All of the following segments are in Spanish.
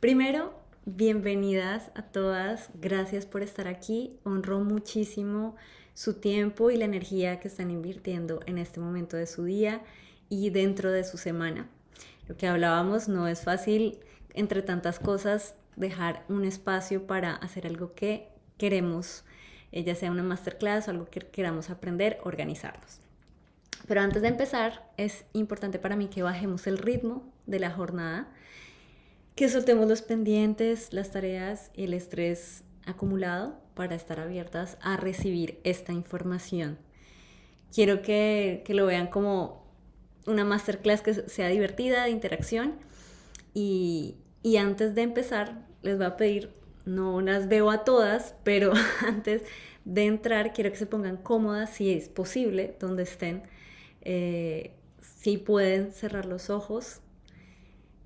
Primero, bienvenidas a todas. Gracias por estar aquí. Honro muchísimo su tiempo y la energía que están invirtiendo en este momento de su día y dentro de su semana. Lo que hablábamos, no es fácil entre tantas cosas dejar un espacio para hacer algo que queremos, ya sea una masterclass o algo que queramos aprender, organizarnos. Pero antes de empezar, es importante para mí que bajemos el ritmo de la jornada, que soltemos los pendientes, las tareas y el estrés acumulado para estar abiertas a recibir esta información. Quiero que lo vean como una masterclass que sea divertida, de interacción. Y antes de empezar, les voy a pedir, no las veo a todas, pero antes de entrar quiero que se pongan cómodas, si es posible, donde estén. Si pueden cerrar los ojos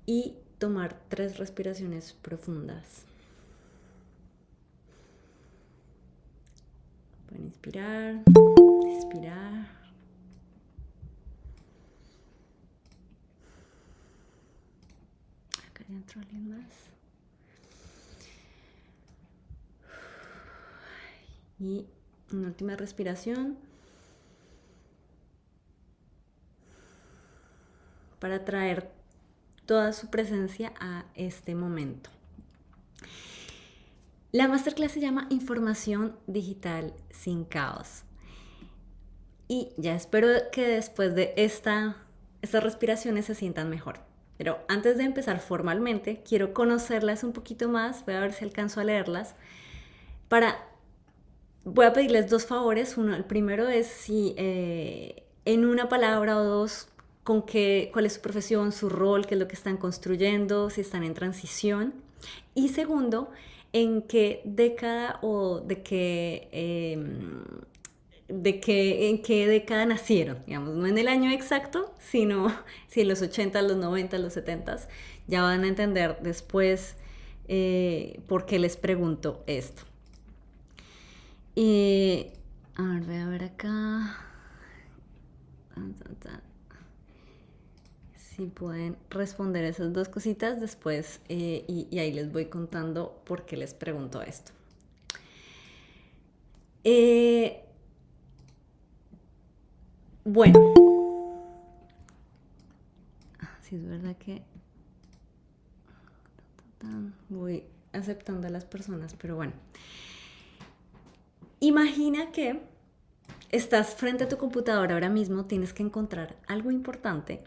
y tomar 3 respiraciones profundas. Pueden inspirar, expirar. Acá ya entró alguien más. Y una última respiración para traer toda su presencia a este momento. La masterclass se llama Información Digital sin Caos. Y ya espero que después de estas respiraciones se sientan mejor. Pero antes de empezar formalmente, quiero conocerlas un poquito más. Voy a ver si alcanzo a leerlas. Voy a pedirles 2 favores. El primero es si en una palabra o 2, cuál es su profesión, su rol, qué es lo que están construyendo, si están en transición. Y segundo, en qué década o en qué década nacieron, digamos, no en el año exacto, sino si en los 80, los 90, los 70. Ya van a entender después por qué les pregunto esto. A ver, voy a ver acá. Si pueden responder esas 2 cositas después y ahí les voy contando por qué les pregunto esto. Bueno, sí es verdad que voy aceptando a las personas, pero bueno. Imagina que estás frente a tu computadora ahora mismo, tienes que encontrar algo importante.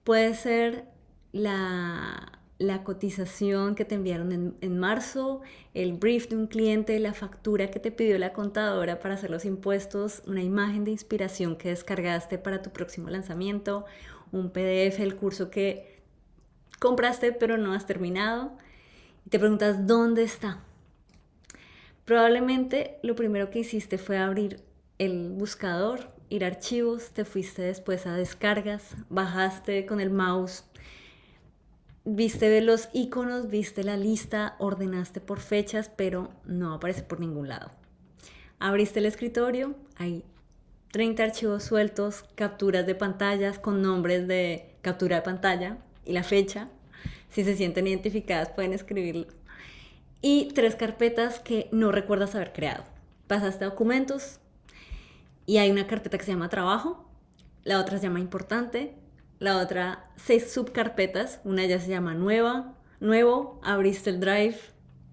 Puede ser la cotización que te enviaron en marzo, el brief de un cliente, la factura que te pidió la contadora para hacer los impuestos, una imagen de inspiración que descargaste para tu próximo lanzamiento, un PDF del curso que compraste pero no has terminado. Y te preguntas, ¿dónde está? Probablemente lo primero que hiciste fue abrir el buscador, ir a archivos, te fuiste después a descargas, bajaste con el mouse, viste los iconos, viste la lista, ordenaste por fechas, pero no aparece por ningún lado. Abriste el escritorio, hay 30 archivos sueltos, capturas de pantallas con nombres de captura de pantalla y la fecha. Si se sienten identificadas pueden escribirlo. Y 3 carpetas que no recuerdas haber creado. Pasaste a documentos y hay una carpeta que se llama trabajo, la otra se llama importante, la otra 6 subcarpetas, una ya se llama nuevo, abriste el drive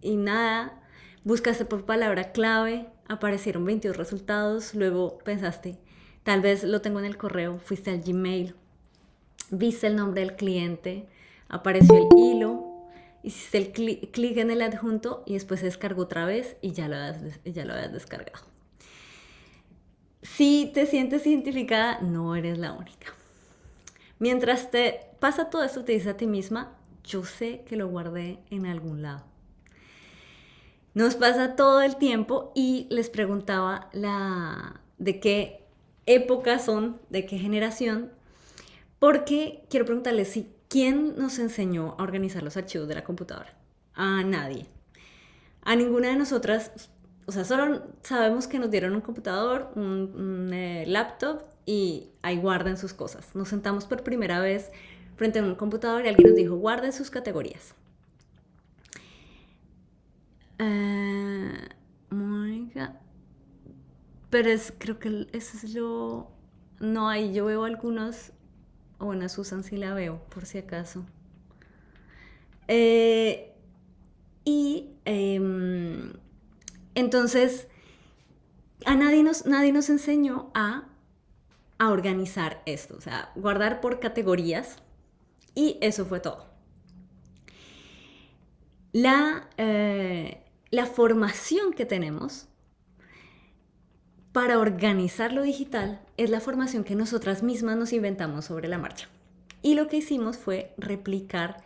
y nada, buscaste por palabra clave, aparecieron 22 resultados, luego pensaste, tal vez lo tengo en el correo, fuiste al Gmail, viste el nombre del cliente, apareció el hilo, hiciste el clic en el adjunto y después se descargó otra vez y ya lo habías descargado. Si te sientes identificada, no eres la única. Mientras te pasa todo esto, te dices a ti misma, yo sé que lo guardé en algún lado. Nos pasa todo el tiempo y les preguntaba de qué época son, de qué generación, porque quiero preguntarles si quién nos enseñó a organizar los archivos de la computadora. A nadie. A ninguna de nosotras, o sea, solo sabemos que nos dieron un computador, un laptop y ahí guarden sus cosas. Nos sentamos por primera vez frente a un computador y alguien nos dijo, guarden sus categorías. Mónica, pero creo que eso es lo... No, ahí yo veo algunos, o bueno, Susan sí la veo, por si acaso. Eh, y entonces, nadie nos enseñó a organizar esto, o sea, guardar por categorías, y eso fue todo. La formación que tenemos para organizar lo digital es la formación que nosotras mismas nos inventamos sobre la marcha. Y lo que hicimos fue replicar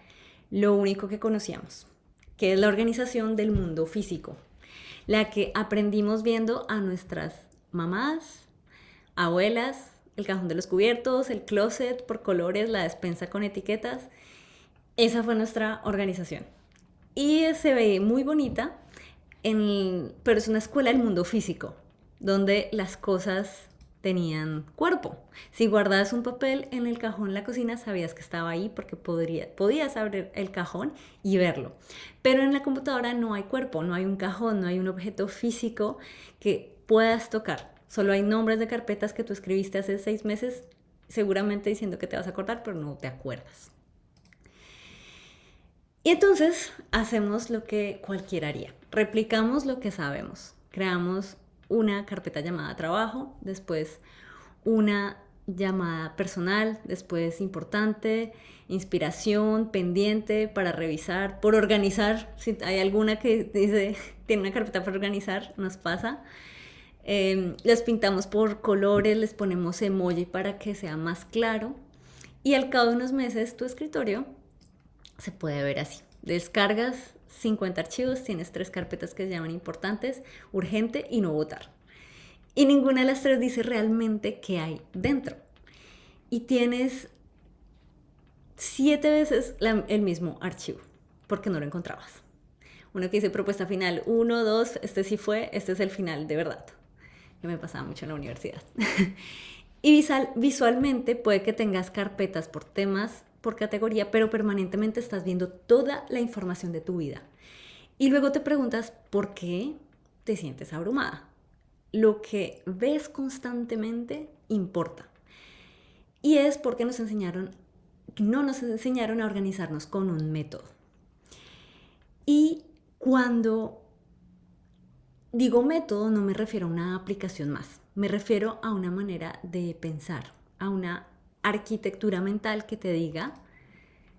lo único que conocíamos, que es la organización del mundo físico, la que aprendimos viendo a nuestras mamás, abuelas, el cajón de los cubiertos, el closet por colores, la despensa con etiquetas. Esa fue nuestra organización. Y se ve muy bonita, pero es una escuela del mundo físico, donde las cosas tenían cuerpo. Si guardabas un papel en el cajón en la cocina, sabías que estaba ahí porque podías abrir el cajón y verlo. Pero en la computadora no hay cuerpo, no hay un cajón, no hay un objeto físico que puedas tocar. Solo hay nombres de carpetas que tú escribiste hace 6 meses, seguramente diciendo que te vas a acordar, pero no te acuerdas. Y entonces hacemos lo que cualquiera haría. Replicamos lo que sabemos. Creamos una carpeta llamada trabajo, después una llamada personal, después importante, inspiración, pendiente, para revisar, por organizar. Si hay alguna que dice, tiene una carpeta para organizar, nos pasa. Les pintamos por colores, les ponemos emoji para que sea más claro. Y al cabo de unos meses tu escritorio se puede ver así. Descargas 50 archivos, tienes 3 carpetas que se llaman importantes, urgente y no votar. Y ninguna de las 3 dice realmente qué hay dentro. Y tienes 7 veces el mismo archivo, porque no lo encontrabas. Uno que dice propuesta final 1, 2, este sí fue, este es el final de verdad. Que me pasaba mucho en la universidad. Y visualmente puede que tengas carpetas por temas, por categoría, pero permanentemente estás viendo toda la información de tu vida. Y luego te preguntas por qué te sientes abrumada. Lo que ves constantemente importa. Y es porque no nos enseñaron a organizarnos con un método. Y cuando digo método, no me refiero a una aplicación más. Me refiero a una manera de pensar, a una arquitectura mental que te diga,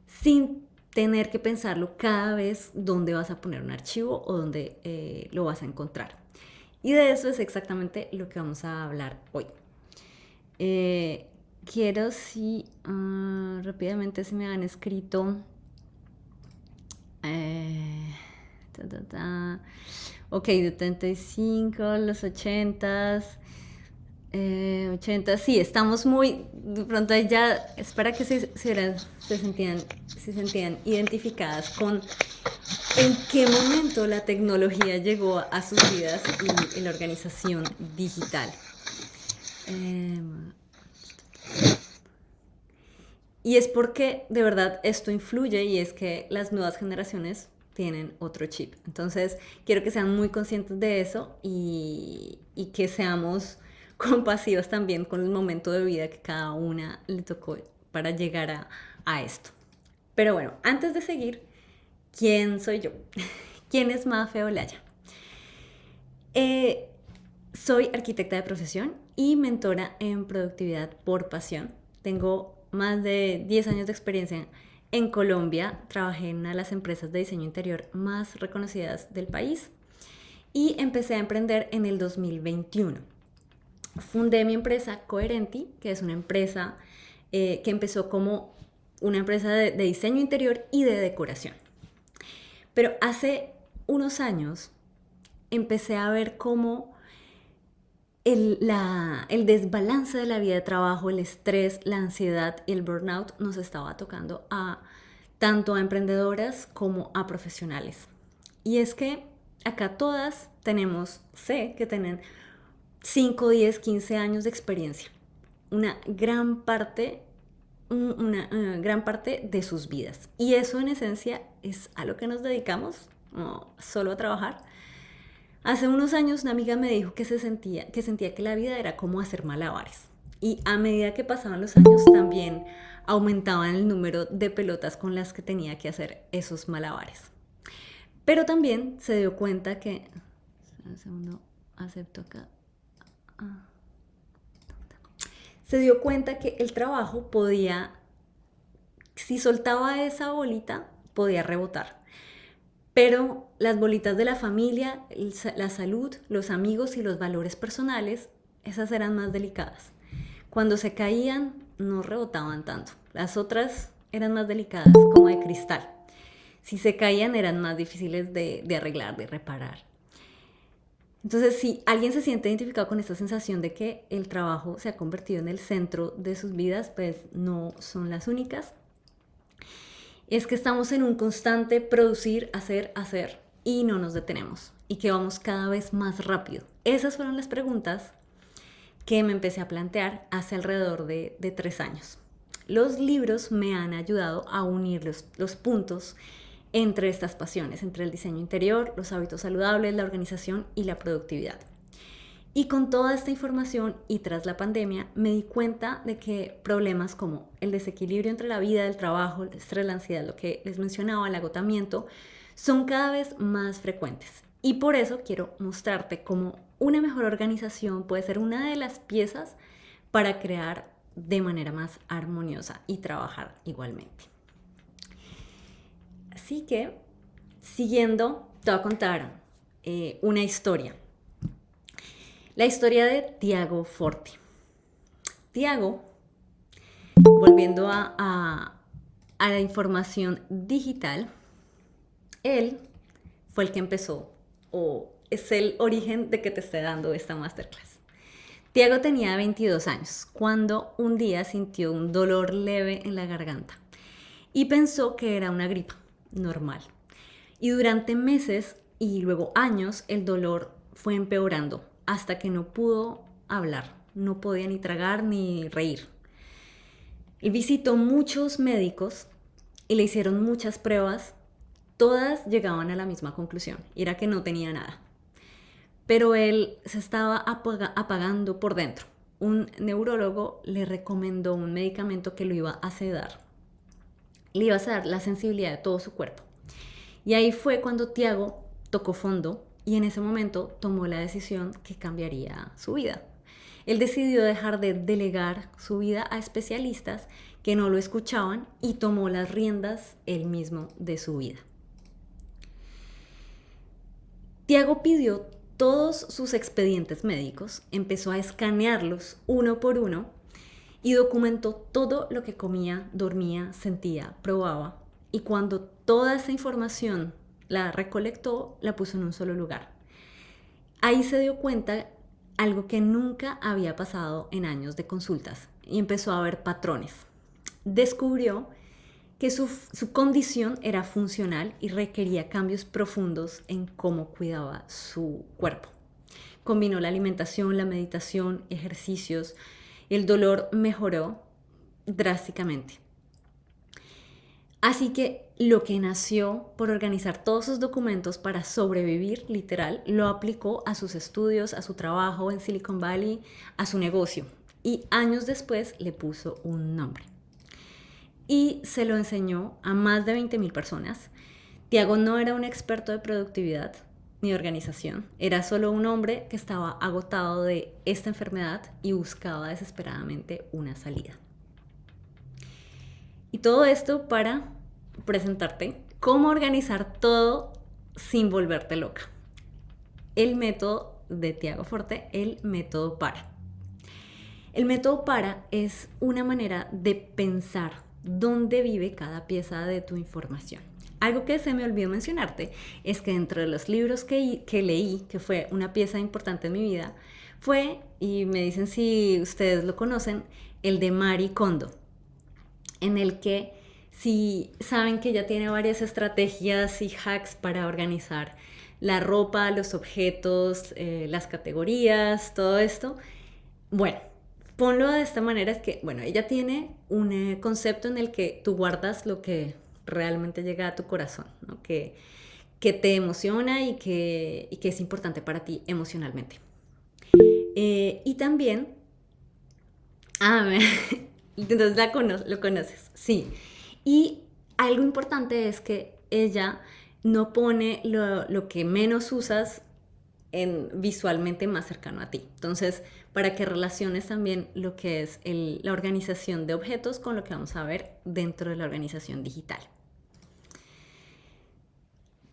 sin tener que pensarlo cada vez dónde vas a poner un archivo o dónde lo vas a encontrar. Y de eso es exactamente lo que vamos a hablar hoy. Quiero rápidamente si me han escrito... Ok, de 35, los 80s, 80, sí, estamos muy, de pronto ya, es para que se sentían identificadas con en qué momento la tecnología llegó a sus vidas y la organización digital. Y es porque de verdad esto influye, y es que las nuevas generaciones tienen otro chip. Entonces quiero que sean muy conscientes de eso y que seamos compasivos también con el momento de vida que cada una le tocó para llegar a esto. Pero bueno, antes de seguir, ¿quién soy yo? ¿Quién es Mafe Olaya? Soy arquitecta de profesión y mentora en productividad por pasión. Tengo más de 10 años de experiencia en Colombia. Trabajé en una de las empresas de diseño interior más reconocidas del país y empecé a emprender en el 2021. Fundé mi empresa Coherenti, que es una empresa que empezó como una empresa de diseño interior y de decoración. Pero hace unos años empecé a ver cómo el desbalance de la vida de trabajo, el estrés, la ansiedad y el burnout nos estaba tocando tanto a emprendedoras como a profesionales. Y es que acá todas sé que tienen 5, 10, 15 años de experiencia. Una gran parte de sus vidas. Y eso en esencia es a lo que nos dedicamos solo a trabajar. Hace unos años una amiga me dijo que sentía que la vida era como hacer malabares. Y a medida que pasaban los años también aumentaban el número de pelotas con las que tenía que hacer esos malabares. Pero también se dio cuenta que... Un segundo, acepto acá. Se dio cuenta que el trabajo podía, si soltaba esa bolita, podía rebotar. Pero las bolitas de la familia, la salud, los amigos y los valores personales, esas eran más delicadas. Cuando se caían, no rebotaban tanto. Las otras eran más delicadas, como de cristal. Si se caían, eran más difíciles de arreglar, de reparar. Entonces, si alguien se siente identificado con esta sensación de que el trabajo se ha convertido en el centro de sus vidas, pues no son las únicas. Es que estamos en un constante producir, hacer y no nos detenemos y que vamos cada vez más rápido. Esas fueron las preguntas que me empecé a plantear hace alrededor de 3 años. Los libros me han ayudado a unir los puntos entre estas pasiones, entre el diseño interior, los hábitos saludables, la organización y la productividad. Y con toda esta información y tras la pandemia me di cuenta de que problemas como el desequilibrio entre la vida, el trabajo, el estrés, la ansiedad, lo que les mencionaba, el agotamiento, son cada vez más frecuentes. Y por eso quiero mostrarte cómo una mejor organización puede ser una de las piezas para crear de manera más armoniosa y trabajar igualmente. Así que, siguiendo, te voy a contar una historia. La historia de Tiago Forte. Tiago, volviendo a la información digital, él fue el que empezó, o es el origen de que te esté dando esta masterclass. Tiago tenía 22 años cuando un día sintió un dolor leve en la garganta y pensó que era una gripa normal. Y durante meses y luego años el dolor fue empeorando hasta que no pudo hablar, no podía ni tragar ni reír. Él visitó muchos médicos y le hicieron muchas pruebas, todas llegaban a la misma conclusión, y era que no tenía nada. Pero él se estaba apagando por dentro. Un neurólogo le recomendó un medicamento que lo iba a sedar. Le iba a sedar la sensibilidad de todo su cuerpo. Y ahí fue cuando Tiago tocó fondo y en ese momento tomó la decisión que cambiaría su vida. Él decidió dejar de delegar su vida a especialistas que no lo escuchaban y tomó las riendas él mismo de su vida. Tiago pidió todos sus expedientes médicos, empezó a escanearlos uno por uno y documentó todo lo que comía, dormía, sentía, probaba. Y cuando toda esa información la recolectó, la puso en un solo lugar. Ahí se dio cuenta algo que nunca había pasado en años de consultas y empezó a ver patrones. Descubrió que su condición era funcional y requería cambios profundos en cómo cuidaba su cuerpo. Combinó la alimentación, la meditación, ejercicios. El dolor mejoró drásticamente. Así que lo que nació por organizar todos sus documentos para sobrevivir, literal, lo aplicó a sus estudios, a su trabajo en Silicon Valley, a su negocio. Y años después le puso un nombre. Y se lo enseñó a más de 20,000 personas. Tiago no era un experto de productividad ni de organización. Era solo un hombre que estaba agotado de esta enfermedad y buscaba desesperadamente una salida. Y todo esto para presentarte cómo organizar todo sin volverte loca. El método de Tiago Forte, el método PARA. El método PARA es una manera de pensar dónde vive cada pieza de tu información. Algo que se me olvidó mencionarte es que dentro de los libros que leí, que fue una pieza importante en mi vida, fue, y me dicen si ustedes lo conocen, el de Marie Kondo, en el que si saben que ella tiene varias estrategias y hacks para organizar la ropa, los objetos, las categorías, todo esto. Bueno, ponlo de esta manera, es que, bueno, ella tiene un concepto en el que tú guardas lo que realmente llega a tu corazón, ¿no? Que que te emociona y que es importante para ti emocionalmente. Y también, ah, entonces lo conoces, sí. Y algo importante es que ella no pone lo que menos usas visualmente más cercano a ti. Entonces, para que relaciones también lo que es la organización de objetos con lo que vamos a ver dentro de la organización digital.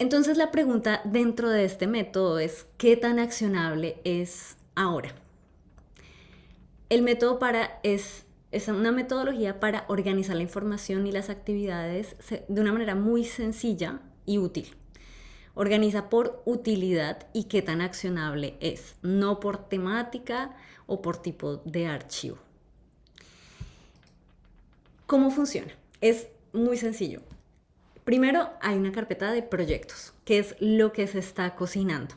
Entonces, la pregunta dentro de este método es, ¿qué tan accionable es ahora? El método es una metodología para organizar la información y las actividades de una manera muy sencilla y útil. Organiza por utilidad y qué tan accionable es, no por temática o por tipo de archivo. ¿Cómo funciona? Es muy sencillo. Primero hay una carpeta de proyectos, que es lo que se está cocinando.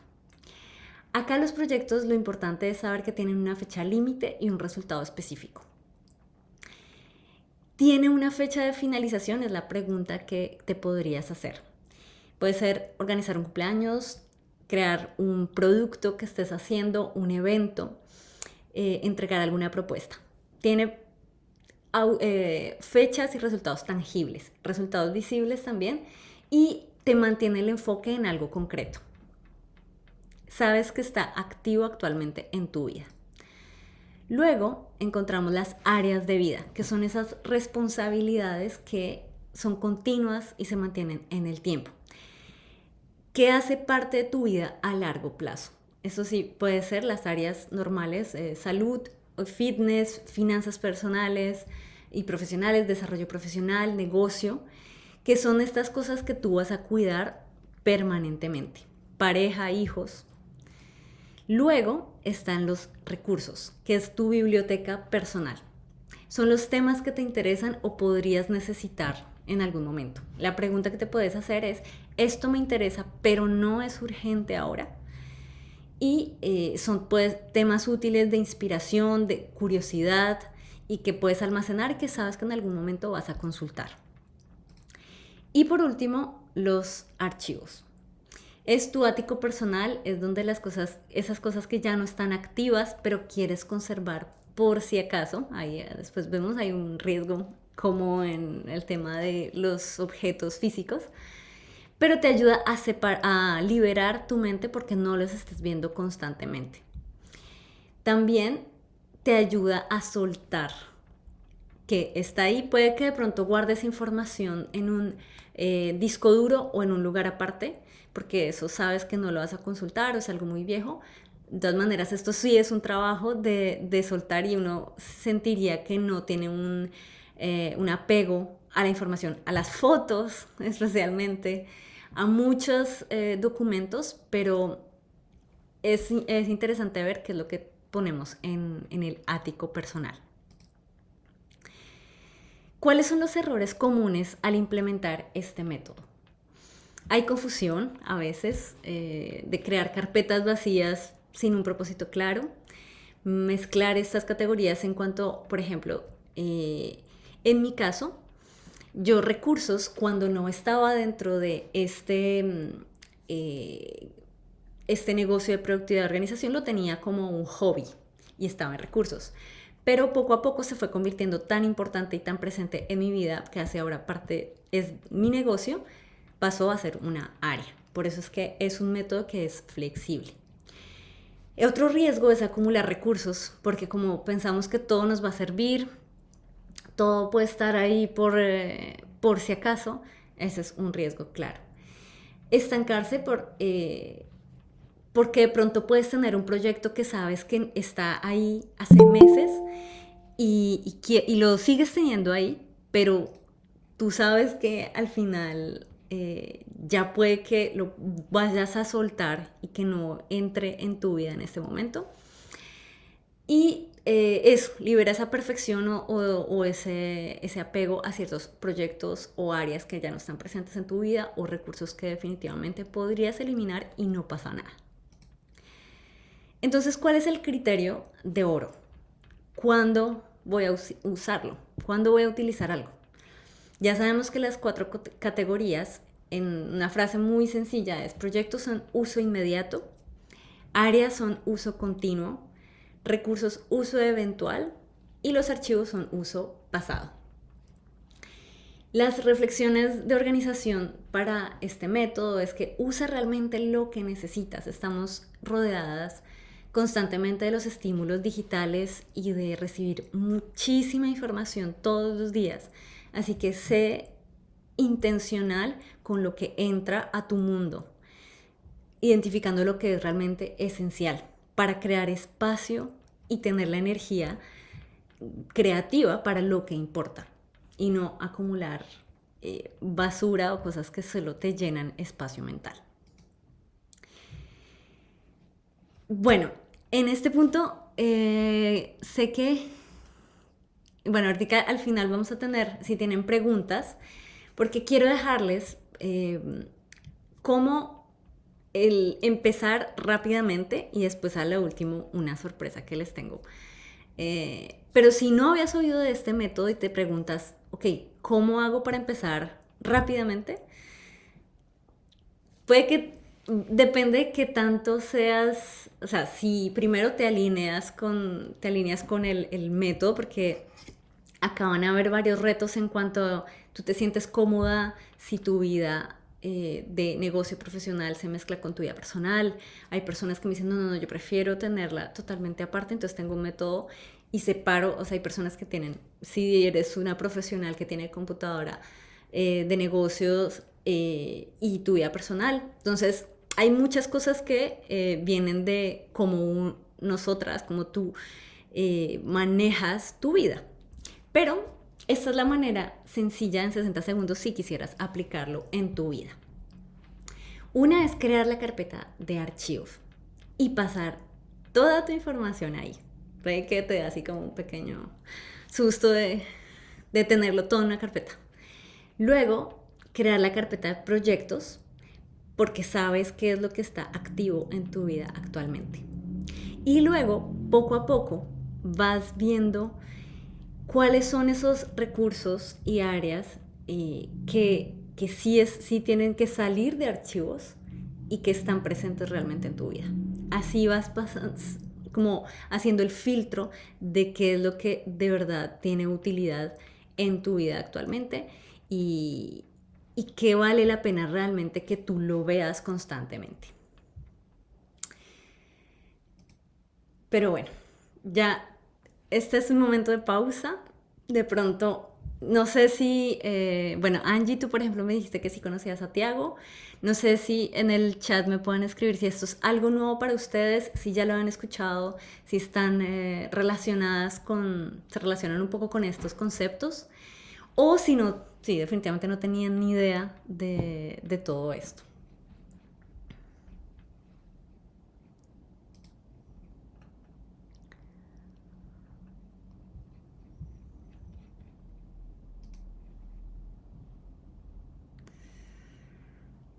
Acá los proyectos lo importante es saber que tienen una fecha límite y un resultado específico. ¿Tiene una fecha de finalización? Es la pregunta que te podrías hacer. Puede ser organizar un cumpleaños, crear un producto que estés haciendo, un evento, entregar alguna propuesta. Tiene fechas y resultados tangibles, resultados visibles también, y te mantiene el enfoque en algo concreto. Sabes que está activo actualmente en tu vida. Luego encontramos las áreas de vida, que son esas responsabilidades que son continuas y se mantienen en el tiempo. ¿Qué hace parte de tu vida a largo plazo? Eso sí, puede ser las áreas normales, salud, fitness, finanzas personales y profesionales, desarrollo profesional, negocio, que son estas cosas que tú vas a cuidar permanentemente. Pareja, hijos. Luego están los recursos, que es tu biblioteca personal. Son los temas que te interesan o podrías necesitar en algún momento. La pregunta que te puedes hacer es, esto me interesa, pero no es urgente ahora. Y son pues, temas útiles de inspiración, de curiosidad y que puedes almacenar y que sabes que en algún momento vas a consultar. Y por último, los archivos. Es tu ático personal, es donde esas cosas que ya no están activas, pero quieres conservar por si acaso. Ahí después vemos, hay un riesgo como en el tema de los objetos físicos, pero te ayuda a liberar tu mente porque no los estés viendo constantemente. También te ayuda a soltar que está ahí. Puede que de pronto guardes información en un disco duro o en un lugar aparte, porque eso sabes que no lo vas a consultar o es algo muy viejo. De todas maneras, esto sí es un trabajo de soltar y uno sentiría que no tiene un apego a la información, a las fotos especialmente, a muchos documentos, pero es interesante ver qué es lo que ponemos en el ático personal. ¿Cuáles son los errores comunes al implementar este método? Hay confusión a veces de crear carpetas vacías sin un propósito claro, mezclar estas categorías en cuanto, por ejemplo, en mi caso, yo recursos cuando no estaba dentro de este negocio de productividad de organización lo tenía como un hobby y estaba en recursos. Pero poco a poco se fue convirtiendo tan importante y tan presente en mi vida que hace ahora parte, es mi negocio, pasó a ser una área. Por eso es que es un método que es flexible. Otro riesgo es acumular recursos, porque como pensamos que todo nos va a servir, todo puede estar ahí por si acaso, ese es un riesgo claro. Estancarse porque de pronto puedes tener un proyecto que sabes que está ahí hace meses y lo sigues teniendo ahí, pero tú sabes que al final ya puede que lo vayas a soltar y que no entre en tu vida en este momento. Y eso, libera esa perfección o ese apego a ciertos proyectos o áreas que ya no están presentes en tu vida o recursos que definitivamente podrías eliminar y no pasa nada. Entonces, ¿cuál es el criterio de oro? ¿Cuándo voy a usarlo? ¿Cuándo voy a utilizar algo? Ya sabemos que las 4 categorías en una frase muy sencilla es: proyectos son uso inmediato, áreas son uso continuo, recursos uso eventual y los archivos son uso pasado. Las reflexiones de organización para este método es que usa realmente lo que necesitas. Estamos rodeadas constantemente de los estímulos digitales y de recibir muchísima información todos los días. Así que sé intencional con lo que entra a tu mundo, identificando lo que es realmente esencial para crear espacio y tener la energía creativa para lo que importa y no acumular basura o cosas que solo te llenan espacio mental. Bueno, en este punto sé que, bueno, ahorita al final vamos a tener, si tienen preguntas, porque quiero dejarles cómo el empezar rápidamente y después a lo último una sorpresa que les tengo. Pero si no habías oído de este método y te preguntas, ok, ¿cómo hago para empezar rápidamente? Puede que, depende de qué tanto seas, o sea, si primero te alineas con el método, porque acá van a haber varios retos en cuanto a tú te sientes cómoda si tu vida de negocio profesional se mezcla con tu vida personal. Hay personas que me dicen, no, yo prefiero tenerla totalmente aparte, entonces tengo un método y separo. O sea, hay personas que tienen, si eres una profesional que tiene computadora de negocios y tu vida personal. Entonces, hay muchas cosas que vienen de cómo nosotras, como tú manejas tu vida. Pero esta es la manera sencilla en 60 segundos si quisieras aplicarlo en tu vida. Una es crear la carpeta de archivos y pasar toda tu información ahí. Puede que te dé así como un pequeño susto de tenerlo todo en una carpeta. Luego, crear la carpeta de proyectos porque sabes qué es lo que está activo en tu vida actualmente. Y luego, poco a poco, vas viendo cuáles son esos recursos y áreas que sí tienen que salir de archivos y que están presentes realmente en tu vida. Así vas pasando, como haciendo el filtro de qué es lo que de verdad tiene utilidad en tu vida actualmente y qué vale la pena realmente que tú lo veas constantemente. Pero bueno, ya este es un momento de pausa. De pronto, no sé si, bueno, Angie, tú por ejemplo me dijiste que sí conocías a Tiago. No sé si en el chat me pueden escribir si esto es algo nuevo para ustedes, si ya lo han escuchado, si están se relacionan un poco con estos conceptos, o si no, sí, definitivamente no tenían ni idea de todo esto.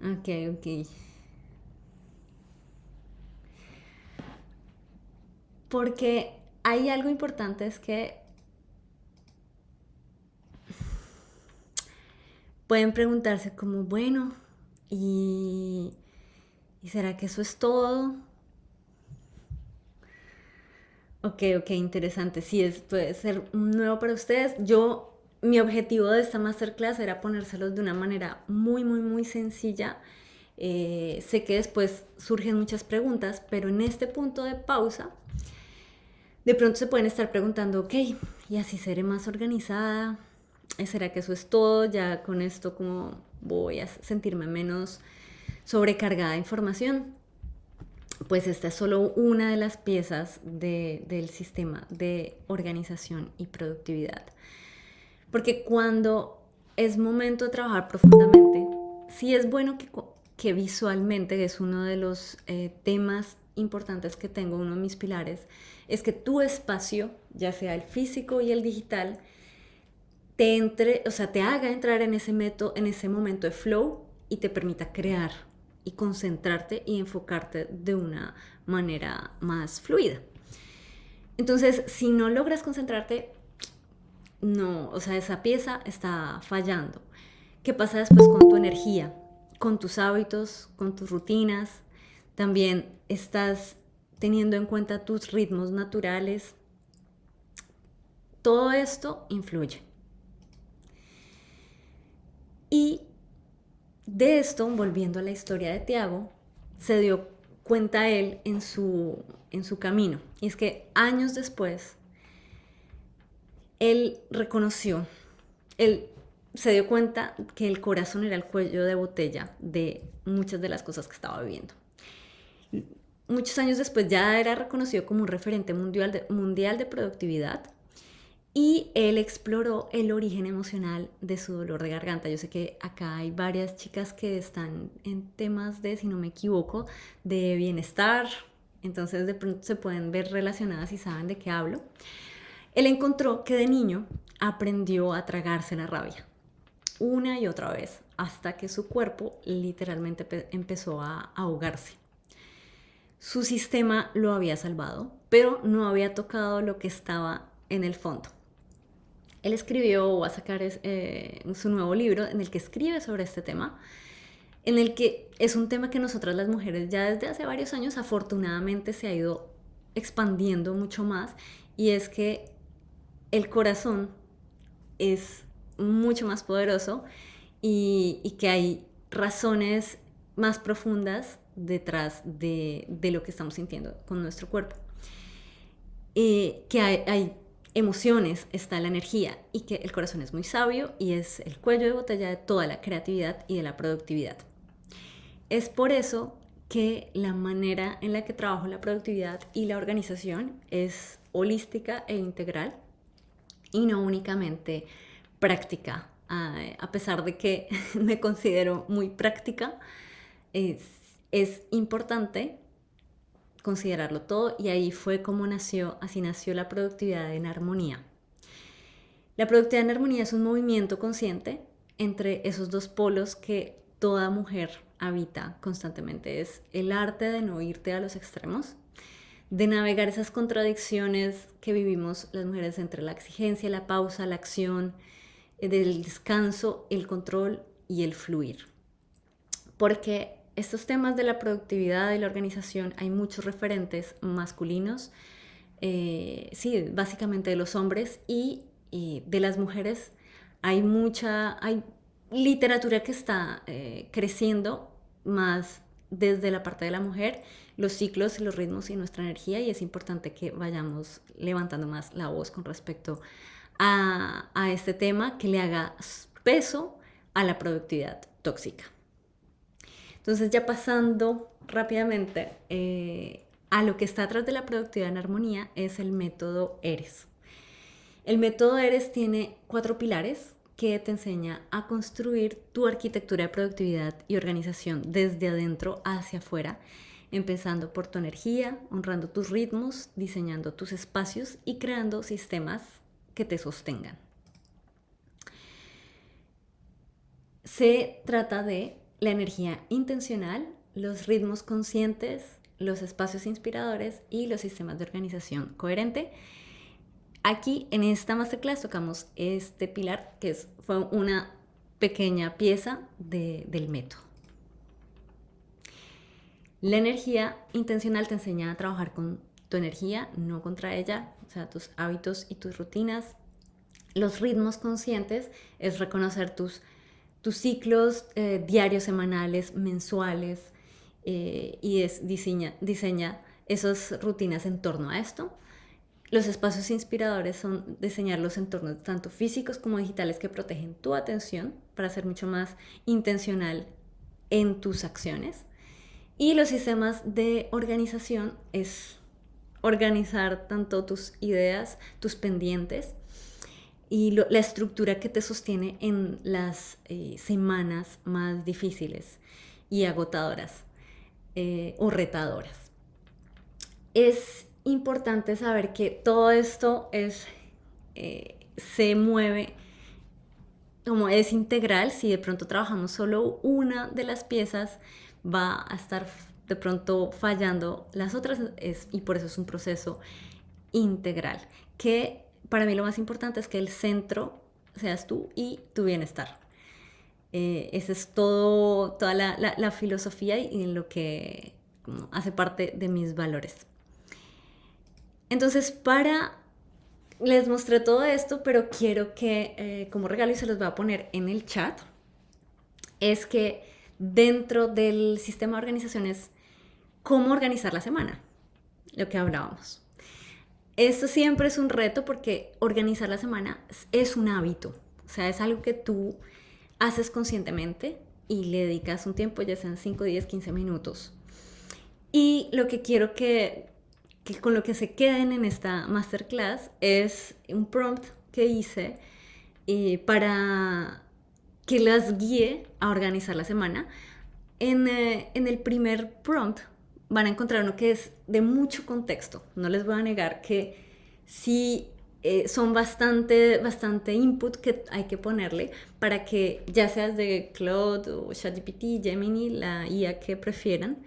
Ok. Porque hay algo importante, es que pueden preguntarse como, bueno, ¿y será que eso es todo? Ok, interesante. Sí, puede ser nuevo para ustedes. Mi objetivo de esta masterclass era ponérselos de una manera muy sencilla. Sé que después surgen muchas preguntas, pero en este punto de pausa, de pronto se pueden estar preguntando, ok, ¿y así seré más organizada? ¿Será que eso es todo? Ya con esto, ¿cómo voy a sentirme menos sobrecargada de información? Pues esta es solo una de las piezas del sistema de organización y productividad. Porque cuando es momento de trabajar profundamente, sí es bueno que visualmente, que es uno de los temas importantes que tengo, uno de mis pilares, es que tu espacio, ya sea el físico y el digital, te haga entrar en ese momento de flow y te permita crear y concentrarte y enfocarte de una manera más fluida. Entonces, si no logras concentrarte, no, o sea, esa pieza está fallando. ¿Qué pasa después con tu energía? con tus hábitos, con tus rutinas. También estás teniendo en cuenta tus ritmos naturales. Todo esto influye. Y de esto, volviendo a la historia de Tiago, se dio cuenta él en su camino. Y es que años después, él reconoció, él se dio cuenta que el corazón era el cuello de botella de muchas de las cosas que estaba viviendo. Muchos años después ya era reconocido como un referente mundial de productividad, y él exploró el origen emocional de su dolor de garganta. Yo sé que acá hay varias chicas que están en temas de, si no me equivoco, de bienestar, entonces de pronto se pueden ver relacionadas y saben de qué hablo. Él encontró que de niño aprendió a tragarse la rabia una y otra vez hasta que su cuerpo literalmente empezó a ahogarse. Su sistema lo había salvado, pero no había tocado lo que estaba en el fondo. Él escribió, o va a sacar su nuevo libro en el que escribe sobre este tema, en el que es un tema que nosotras las mujeres ya desde hace varios años afortunadamente se ha ido expandiendo mucho más, y es que el corazón es mucho más poderoso y que hay razones más profundas detrás de lo que estamos sintiendo con nuestro cuerpo. Que hay emociones, está la energía, y que el corazón es muy sabio y es el cuello de botella de toda la creatividad y de la productividad. Es por eso que la manera en la que trabajo la productividad y la organización es holística e integral y no únicamente práctica. A pesar de que me considero muy práctica, es importante considerarlo todo, y ahí fue como así nació la productividad en armonía. La productividad en armonía es un movimiento consciente entre esos dos polos que toda mujer habita constantemente. Es el arte de no irte a los extremos, de navegar esas contradicciones que vivimos las mujeres entre la exigencia, la pausa, la acción, del descanso, el control y el fluir. Porque estos temas de la productividad y la organización, hay muchos referentes masculinos, sí, básicamente de los hombres, y de las mujeres hay literatura que está creciendo más desde la parte de la mujer, los ciclos y los ritmos y nuestra energía, y es importante que vayamos levantando más la voz con respecto a este tema que le haga peso a la productividad tóxica. Entonces, ya pasando rápidamente a lo que está atrás de la productividad en armonía, es el método ERES. El método ERES tiene 4 pilares que te enseña a construir tu arquitectura de productividad y organización desde adentro hacia afuera, empezando por tu energía, honrando tus ritmos, diseñando tus espacios y creando sistemas que te sostengan. Se trata de la energía intencional, los ritmos conscientes, los espacios inspiradores y los sistemas de organización coherente. Aquí en esta masterclass tocamos este pilar que fue una pequeña pieza del método. La energía intencional te enseña a trabajar con tu energía, no contra ella, o sea, tus hábitos y tus rutinas. Los ritmos conscientes es reconocer tus ciclos diarios, semanales, mensuales, y diseña esas rutinas en torno a esto. Los espacios inspiradores son diseñar los entornos tanto físicos como digitales que protegen tu atención para ser mucho más intencional en tus acciones. Y los sistemas de organización es organizar tanto tus ideas, tus pendientes y la estructura que te sostiene en las semanas más difíciles y agotadoras o retadoras. Es importante saber que todo esto se mueve, como es integral. Si de pronto trabajamos solo una de las piezas, va a estar de pronto fallando las otras, y por eso es un proceso integral, que para mí lo más importante es que el centro seas tú y tu bienestar. Esa es todo, toda la filosofía y lo que como, hace parte de mis valores. Entonces, les mostré todo esto, pero quiero que, como regalo, y se los voy a poner en el chat, es que dentro del sistema de organización es cómo organizar la semana, lo que hablábamos. Esto siempre es un reto porque organizar la semana es un hábito, o sea, es algo que tú haces conscientemente y le dedicas un tiempo, ya sean 5, 10, 15 minutos. Y lo que quiero que con lo que se queden en esta masterclass es un prompt que hice para que las guíe a organizar la semana. En el primer prompt van a encontrar uno que es de mucho contexto. No les voy a negar que sí son bastante input que hay que ponerle para que ya seas de Claude o ChatGPT, Gemini, la IA que prefieran,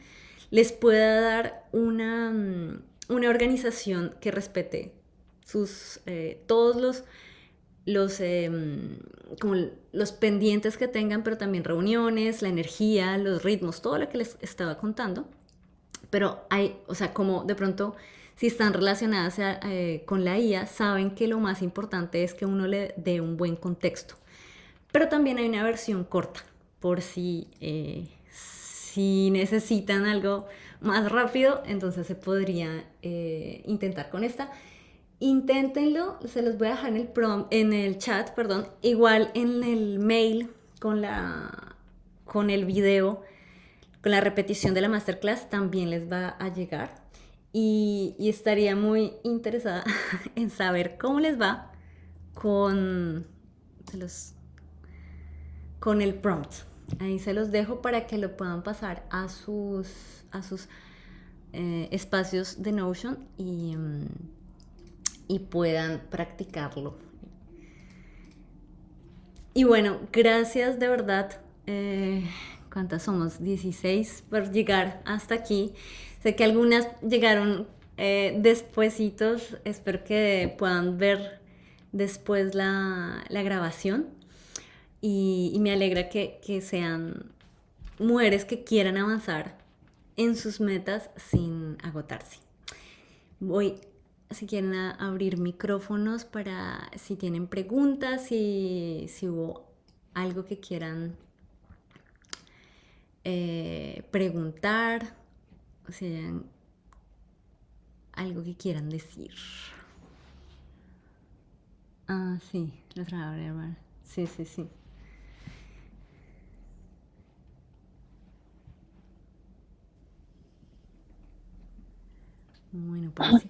les pueda dar una organización que respete todos como los pendientes que tengan, pero también reuniones, la energía, los ritmos, todo lo que les estaba contando. Pero o sea, como de pronto, si están relacionadas con la IA, saben que lo más importante es que uno le dé un buen contexto. Pero también hay una versión corta, por si necesitan algo más rápido, entonces se podría intentar con esta. Inténtenlo, se los voy a dejar en el chat, perdón, igual en el mail con el video, con la repetición de la masterclass también les va a llegar y estaría muy interesada en saber cómo les va con el prompt. Ahí se los dejo para que lo puedan pasar a sus espacios de Notion y puedan practicarlo. Y bueno, gracias de verdad. ¿Cuántas somos? 16 por llegar hasta aquí. Sé que algunas llegaron despuesitos. Espero que puedan ver después la grabación. Y me alegra que sean mujeres que quieran avanzar en sus metas sin agotarse. Voy, si quieren, a abrir micrófonos para si tienen preguntas, si hubo algo que quieran preguntar, o si hay algo que quieran decir. Ah, sí, lo trae, hermano. Sí. Bueno, pues sí.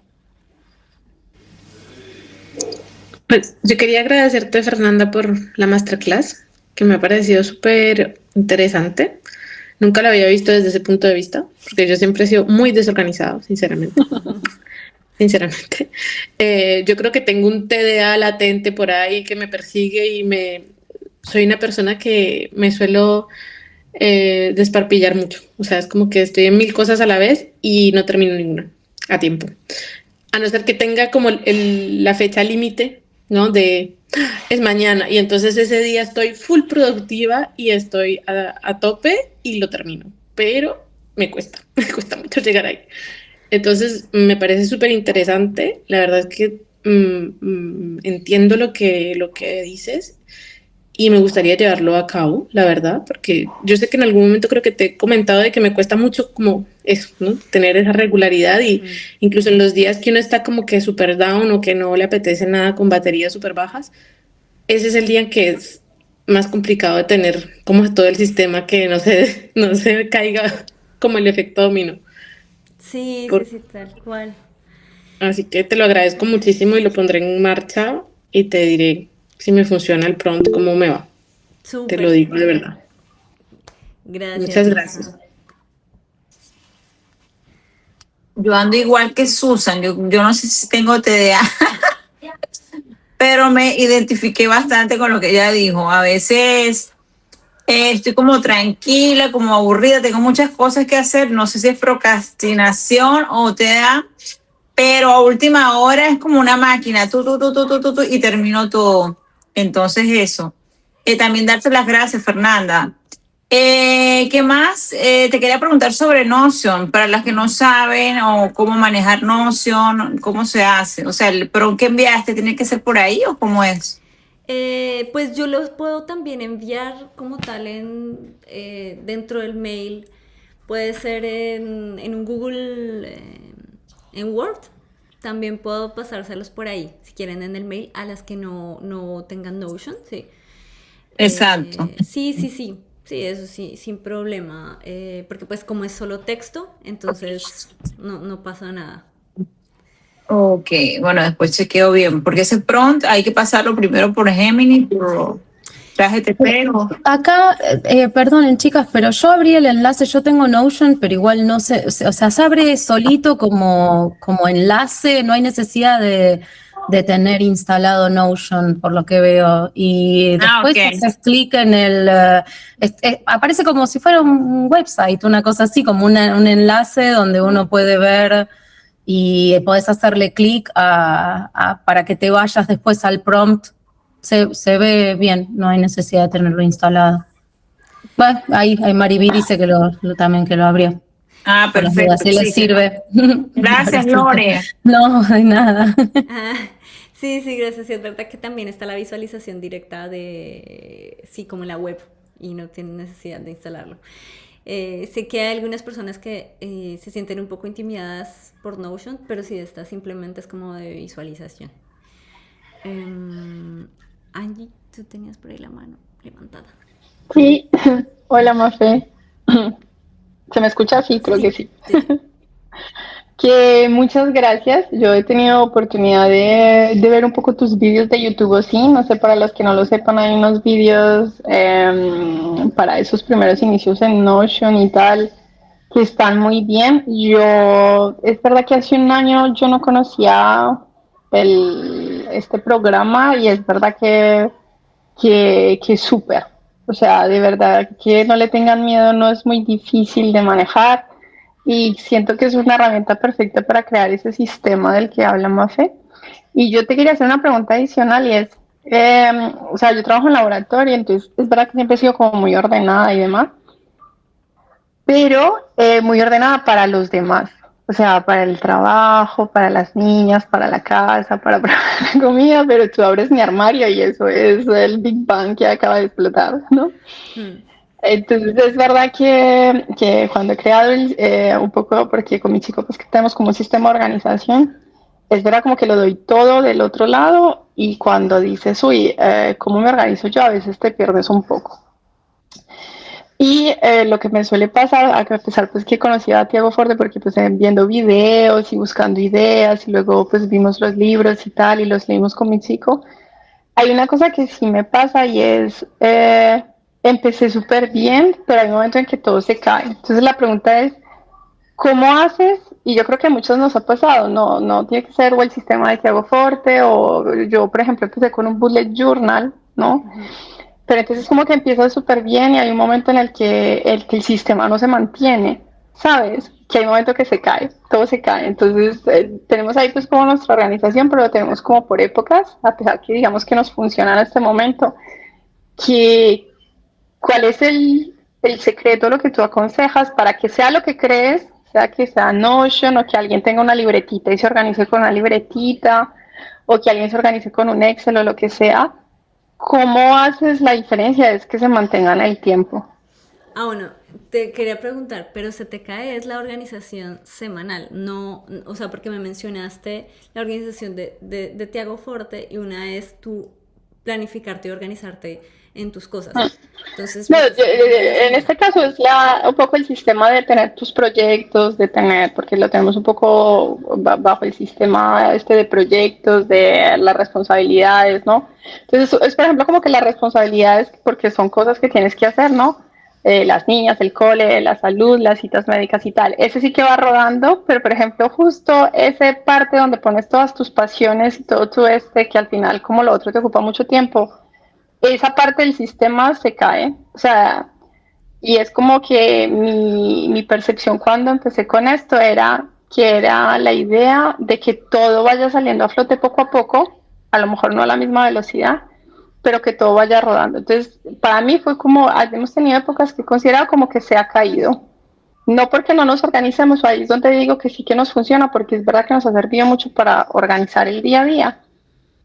Pues yo quería agradecerte, Fernanda, por la masterclass, que me ha parecido súper interesante. Nunca la había visto desde ese punto de vista, porque yo siempre he sido muy desorganizado, sinceramente. Yo creo que tengo un TDA latente por ahí que me persigue y soy una persona que me suelo desparpillar mucho. O sea, es como que estoy en 1000 cosas a la vez y no termino ninguna a tiempo. A no ser que tenga como la fecha límite, ¿no? Es mañana y entonces ese día estoy full productiva y estoy a tope y lo termino. Pero me cuesta mucho llegar ahí. Entonces me parece súper interesante. La verdad es que entiendo lo que dices y me gustaría llevarlo a cabo, la verdad, porque yo sé que en algún momento creo que te he comentado de que me cuesta mucho como eso, ¿no? Tener esa regularidad y incluso en los días que uno está como que súper down o que no le apetece nada con baterías súper bajas, ese es el día en que es más complicado de tener como todo el sistema que no se caiga como el efecto dominó. Sí, tal cual. Así que te lo agradezco muchísimo y lo pondré en marcha y te diré si me funciona el prompt, cómo me va. Súper. Te lo digo de verdad. Gracias. Muchas gracias. Yo ando igual que Susan, yo no sé si tengo TDA, pero me identifiqué bastante con lo que ella dijo. A veces estoy como tranquila, como aburrida, tengo muchas cosas que hacer, no sé si es procrastinación o TDA, pero a última hora es como una máquina, y termino todo. Entonces eso. También darte las gracias, Fernanda. ¿Qué más? Te quería preguntar sobre Notion, para las que no saben o cómo manejar Notion, cómo se hace. O sea, el prompt que enviaste tiene que ser por ahí o cómo es. Pues yo los puedo también enviar como tal dentro del mail. Puede ser en un Google, en Word. También puedo pasárselos por ahí, si quieren en el mail, a las que no tengan Notion, sí. Exacto. Sí, sí, sí, sí, eso sí, sin problema. Porque pues como es solo texto, entonces no pasa nada. Ok, bueno, después chequeo bien, porque ese prompt hay que pasarlo primero por Gemini, por ChatGPT. Acá, perdonen chicas, pero yo abrí el enlace, yo tengo Notion, pero igual no sé, o sea, se abre solito como enlace, no hay necesidad de tener instalado Notion, por lo que veo. Y después Ok. haces clic en aparece como si fuera un website, una cosa así, como un enlace donde uno puede ver y podés hacerle clic para que te vayas después al prompt. Se ve bien, no hay necesidad de tenerlo instalado. Bueno, ahí Mariví dice que también que lo abrió. Ah, Por las dudas, perfecto, si les sí. sirve. Gracias, Lore. No, de nada. Ah, sí, sí, gracias. Sí, es verdad que también está la visualización directa sí, como en la web y no tienen necesidad de instalarlo. Sé que hay algunas personas que se sienten un poco intimidadas por Notion, pero sí, esta simplemente es como de visualización. Angie, tú tenías por ahí la mano levantada. Sí, hola Mafe. ¿Se me escucha? Sí, creo que Sí, sí. sí. Que muchas gracias. Yo he tenido oportunidad de ver un poco tus vídeos de YouTube, ¿o sí? No sé, para los que no lo sepan, hay unos vídeos para esos primeros inicios en Notion y tal, que están muy bien. Es verdad que hace un año yo no conocía este programa y es verdad que es súper. O sea, de verdad que no le tengan miedo, no es muy difícil de manejar y siento que es una herramienta perfecta para crear ese sistema del que habla Mafe. Y yo te quería hacer una pregunta adicional y es, o sea, yo trabajo en laboratorio, entonces es verdad que siempre he sido como muy ordenada y demás, pero muy ordenada para los demás. O sea, para el trabajo, para las niñas, para la casa, para preparar la comida, pero tú abres mi armario y eso es el Big Bang que acaba de explotar, ¿no? Hmm. Entonces es verdad que cuando he creado un poco, porque con mi chico pues que tenemos como un sistema de organización, es verdad como que lo doy todo del otro lado y cuando dices, uy, ¿cómo me organizo yo? A veces te pierdes un poco. Y lo que me suele pasar, a pesar pues que conocí a Tiago Forte porque pues viendo videos y buscando ideas y luego pues vimos los libros y tal y los leímos con mi chico, hay una cosa que sí me pasa y es, empecé súper bien, pero hay un momento en que todo se cae. Entonces la pregunta es, ¿cómo haces? Y yo creo que a muchos nos ha pasado, no tiene que ser o el sistema de Tiago Forte o yo, por ejemplo, empecé con un bullet journal, ¿no? Uh-huh. Pero entonces como que empieza súper bien y hay un momento en el sistema no se mantiene, ¿sabes? Que hay un momento que se cae, todo se cae. Entonces tenemos ahí pues como nuestra organización, pero lo tenemos como por épocas, a pesar que digamos que nos funciona en este momento. Que, ¿Cuál es el secreto, lo que tú aconsejas para que sea lo que crees, sea que sea Notion o que alguien tenga una libretita y se organice con una libretita o que alguien se organice con un Excel o lo que sea? ¿Cómo haces la diferencia? Es que se mantengan el tiempo. Ah, bueno, te quería preguntar, pero se te cae es la organización semanal, no, o sea, porque me mencionaste la organización de Tiago Forte y una es tú planificarte y organizarte en tus cosas. Entonces, No, me estás hablando de la en semana. este caso es un poco el sistema de tener tus proyectos, de tener, porque lo tenemos un poco bajo el sistema este de proyectos, de las responsabilidades, ¿no? Entonces es por ejemplo como que las responsabilidades, porque son cosas que tienes que hacer, ¿no? Las niñas, el cole, la salud, las citas médicas y tal. Ese sí que va rodando, pero por ejemplo justo esa parte donde pones todas tus pasiones y todo tu que al final como lo otro te ocupa mucho tiempo, esa parte del sistema se cae. O sea, y es como que mi percepción cuando empecé con esto era que era la idea de que todo vaya saliendo a flote poco a poco, a lo mejor no a la misma velocidad, pero que todo vaya rodando. Entonces, para mí fue como, hemos tenido épocas que he considerado como que se ha caído. No porque no nos organicemos, ahí es donde digo que sí que nos funciona, porque es verdad que nos ha servido mucho para organizar el día a día.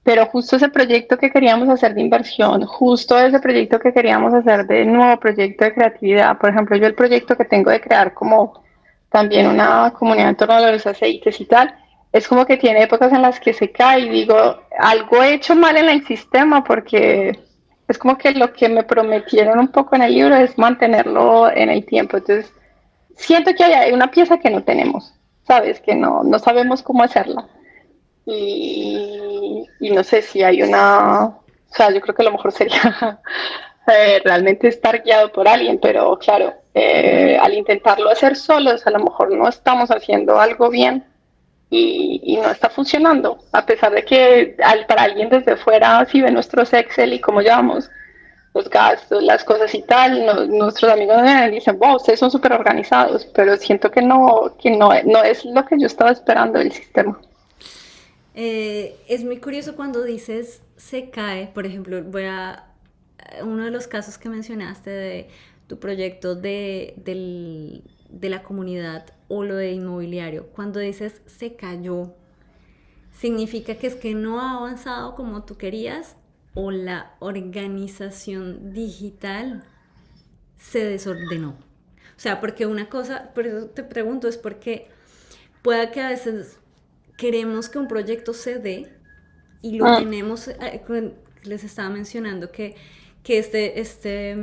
Pero justo ese proyecto que queríamos hacer de inversión, justo ese proyecto que queríamos hacer de nuevo proyecto de creatividad, por ejemplo, yo el proyecto que tengo de crear como también una comunidad en torno a los aceites y tal, es como que tiene épocas en las que se cae y digo, algo he hecho mal en el sistema porque es como que lo que me prometieron un poco en el libro es mantenerlo en el tiempo. Entonces, siento que hay una pieza que no tenemos, ¿sabes? Que no sabemos cómo hacerla. Y no sé si hay o sea, yo creo que lo mejor sería realmente estar guiado por alguien, pero claro, al intentarlo hacer solos, a lo mejor no estamos haciendo algo bien y no está funcionando, a pesar de que para alguien desde fuera, si ve nuestros Excel y cómo llevamos los gastos, las cosas y tal, nuestros amigos dicen, wow, ustedes son súper organizados, pero siento que no es lo que yo estaba esperando del sistema. Es muy curioso cuando dices se cae, por ejemplo, uno de los casos que mencionaste de tu proyecto de la comunidad o lo de inmobiliario, cuando dices se cayó, significa que es que no ha avanzado como tú querías o la organización digital se desordenó. O sea, porque una cosa, por eso te pregunto, es porque pueda que a veces queremos que un proyecto se dé y lo tenemos, les estaba mencionando que este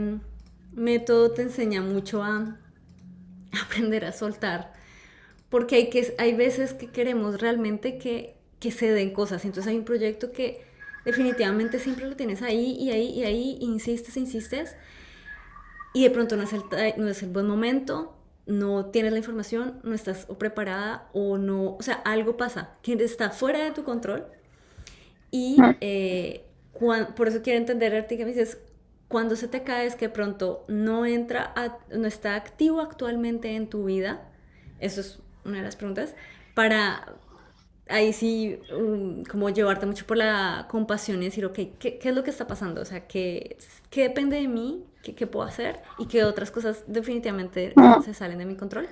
método te enseña mucho a aprender a soltar, porque hay veces que queremos realmente que se den cosas, entonces hay un proyecto que definitivamente siempre lo tienes ahí y ahí y ahí, insistes, y de pronto no es el buen momento, no tienes la información, no estás preparada o no, o sea, algo pasa que está fuera de tu control y por eso quiero entender, Arti, que me dices, cuando se te cae es que de pronto no está activo actualmente en tu vida, eso es una de las preguntas, para ahí sí como llevarte mucho por la compasión y decir, ok, ¿qué es lo que está pasando? O sea, ¿qué depende de mí? ¿Qué puedo hacer? Y qué otras cosas definitivamente se salen de mi control.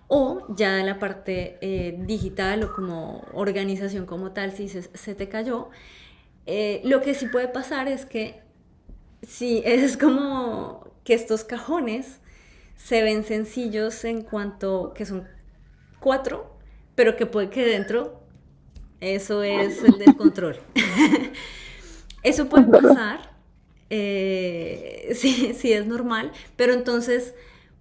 O ya de la parte digital o como organización como tal, si se te cayó, lo que sí puede pasar es que sí, es como que estos cajones se ven sencillos en cuanto que son 4, pero que puede que dentro eso es el descontrol. Eso puede pasar, sí, sí es normal, pero entonces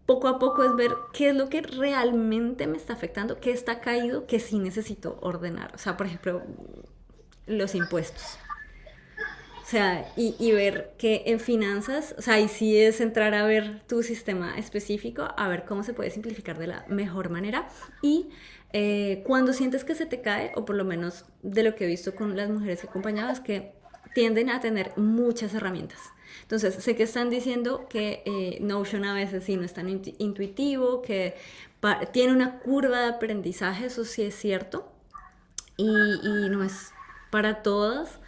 poco a poco es ver qué es lo que realmente me está afectando, qué está caído, que sí necesito ordenar. O sea, por ejemplo, los impuestos. O sea, y ver que en finanzas, o sea, ahí sí es entrar a ver tu sistema específico, a ver cómo se puede simplificar de la mejor manera. Y cuando sientes que se te cae, o por lo menos de lo que he visto con las mujeres que acompañabas, que tienden a tener muchas herramientas. Entonces, sé que están diciendo que Notion a veces sí no es tan intuitivo, que tiene una curva de aprendizaje, eso sí es cierto, y no es para todas.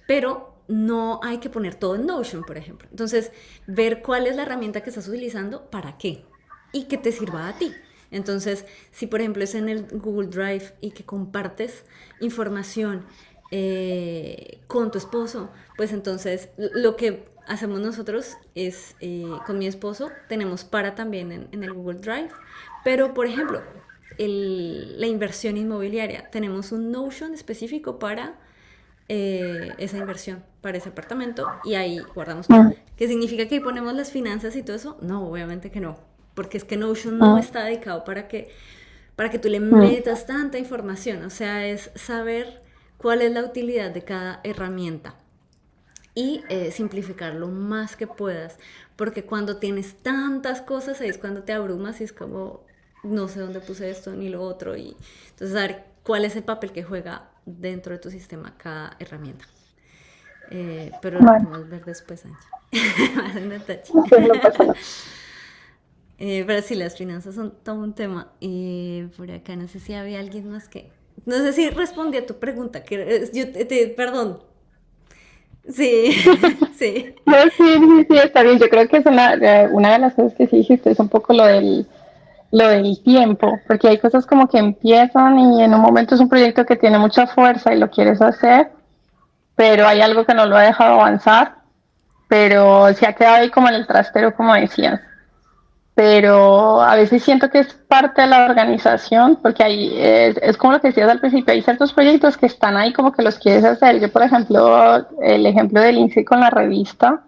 Pero no hay que poner todo en Notion, por ejemplo. Entonces, ver cuál es la herramienta que estás utilizando, para qué y que te sirva a ti. Entonces, si por ejemplo es en el Google Drive y que compartes información con tu esposo, pues entonces lo que hacemos nosotros es, con mi esposo, tenemos para también en el Google Drive, pero por ejemplo, la inversión inmobiliaria, tenemos un Notion específico para esa inversión para ese apartamento y ahí guardamos todo. ¿Qué significa que ahí ponemos las finanzas y todo eso? No, obviamente que no, porque es que Notion no está dedicado para que tú le metas tanta información, o sea, es saber cuál es la utilidad de cada herramienta y simplificar lo más que puedas, porque cuando tienes tantas cosas ahí es cuando te abrumas y es como, no sé dónde puse esto ni lo otro, y entonces saber cuál es el papel que juega dentro de tu sistema cada herramienta. Pero lo podemos ver después, Angie. Más en detalle. Pero sí, las finanzas son todo un tema. Por acá no sé si había alguien más que... No sé si respondí a tu pregunta. Perdón. Sí, sí. No, sí, sí, sí, está bien. Yo creo que es una de las cosas que sí dijiste, es un poco lo del tiempo, porque hay cosas como que empiezan y en un momento es un proyecto que tiene mucha fuerza y lo quieres hacer, pero hay algo que no lo ha dejado avanzar, pero se ha quedado ahí como en el trastero, como decías. Pero a veces siento que es parte de la organización, porque es como lo que decías al principio, hay ciertos proyectos que están ahí como que los quieres hacer. Yo, por ejemplo, el ejemplo del INSEE con la revista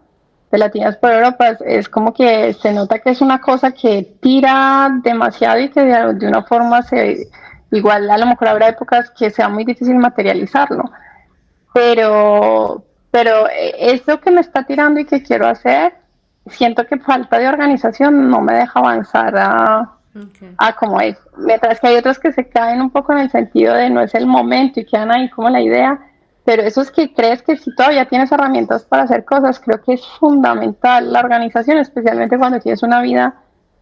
de Latinas por Europa es como que se nota que es una cosa que tira demasiado y que de una forma igual a lo mejor habrá épocas que sea muy difícil materializarlo, pero eso que me está tirando y que quiero hacer, siento que falta de organización no me deja avanzar Okay. a como es. Mientras que hay otros que se caen un poco en el sentido de no es el momento y quedan ahí como la idea, pero eso es que crees que si todavía tienes herramientas para hacer cosas, creo que es fundamental la organización, especialmente cuando tienes una vida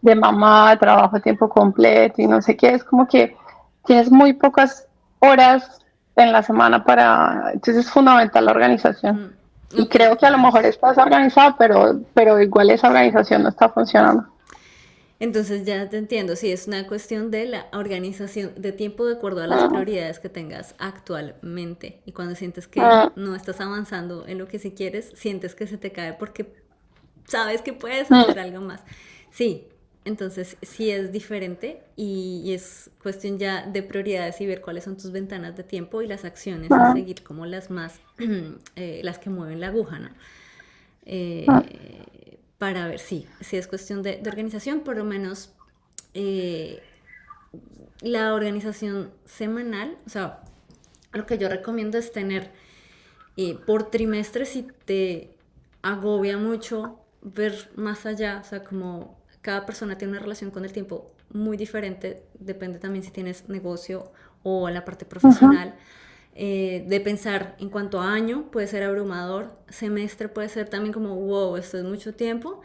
de mamá, trabajo a tiempo completo y no sé qué, es como que tienes muy pocas horas en la semana para, entonces es fundamental la organización. Mm, Y ok, creo ok. que a lo mejor estás organizado, pero igual esa organización no está funcionando. Entonces ya te entiendo, sí, es una cuestión de la organización de tiempo de acuerdo a las Mm, prioridades que tengas actualmente. Y cuando sientes que mm, no estás avanzando en lo que sí quieres, sientes que se te cae porque sabes que puedes mm, hacer algo más. Sí, entonces sí es diferente y es cuestión ya de prioridades y ver cuáles son tus ventanas de tiempo y las acciones a mm, seguir como las más, las que mueven la aguja, ¿no? mm, Para ver, sí, sí es cuestión de organización, por lo menos eh, la organización semanal, o sea, lo que yo recomiendo es tener por trimestre si te agobia mucho ver más allá, o sea, como cada persona tiene una relación con el tiempo muy diferente, depende también si tienes negocio o en la parte ujú, profesional. De pensar en cuanto a año puede ser abrumador, semestre puede ser también como wow, esto es mucho tiempo,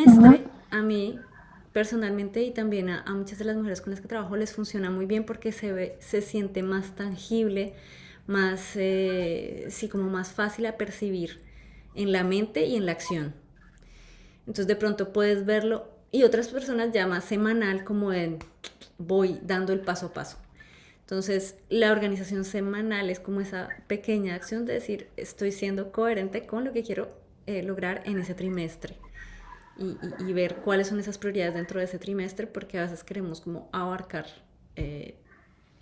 ujú, trimestre a mí personalmente y también a muchas de las mujeres con las que trabajo les funciona muy bien porque se siente más tangible, más, sí, como más fácil a percibir en la mente y en la acción. Entonces de pronto puedes verlo y otras personas ya más semanal como en voy dando el paso a paso. Entonces la organización semanal es como esa pequeña acción de decir estoy siendo coherente con lo que quiero lograr en ese trimestre y ver cuáles son esas prioridades dentro de ese trimestre porque a veces queremos como abarcar eh,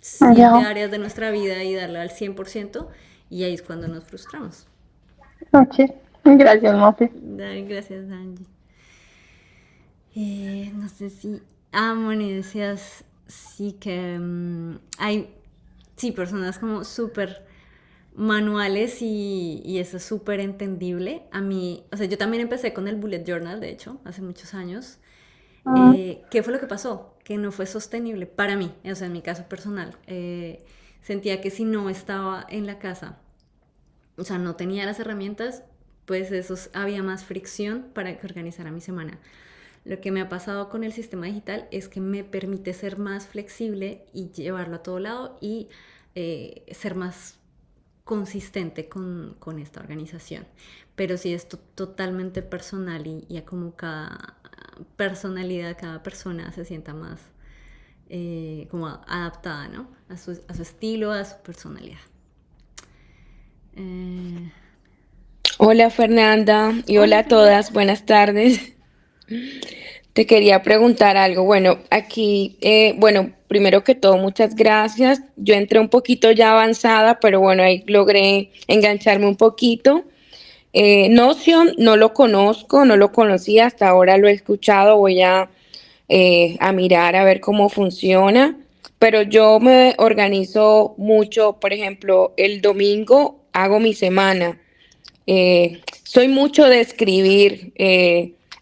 siete ya, áreas de nuestra vida y darle al 100% y ahí es cuando nos frustramos. ok. Gracias, Mofi. Dale, gracias, Angie. No sé si... Ah, Moni, decías sí que hay, sí, personas como súper manuales y eso es súper entendible. A mí, o sea, yo también empecé con el bullet journal, de hecho, hace muchos años. Mm, ¿Qué fue lo que pasó? Que no fue sostenible para mí, o sea, en mi caso personal. Sentía que si no estaba en la casa, o sea, no tenía las herramientas, pues eso había más fricción para que organizara mi semana. Lo que me ha pasado con el sistema digital es que me permite ser más flexible y llevarlo a todo lado y ser más consistente con esta organización. Pero sí es totalmente personal y a como cada personalidad, cada persona se sienta más como adaptada, ¿no? A su estilo, a su personalidad. Eh, Hola Fernanda y Hola, hola a Fernanda. todas, buenas tardes. Te quería preguntar algo. Bueno, aquí, bueno, primero que todo, muchas gracias. Yo entré un poquito ya avanzada, pero bueno, ahí logré engancharme un poquito. Notion no lo conozco, no lo conocía, hasta ahora lo he escuchado, voy a mirar a ver cómo funciona, pero yo me organizo mucho, por ejemplo, el domingo hago mi semana. Soy mucho de escribir,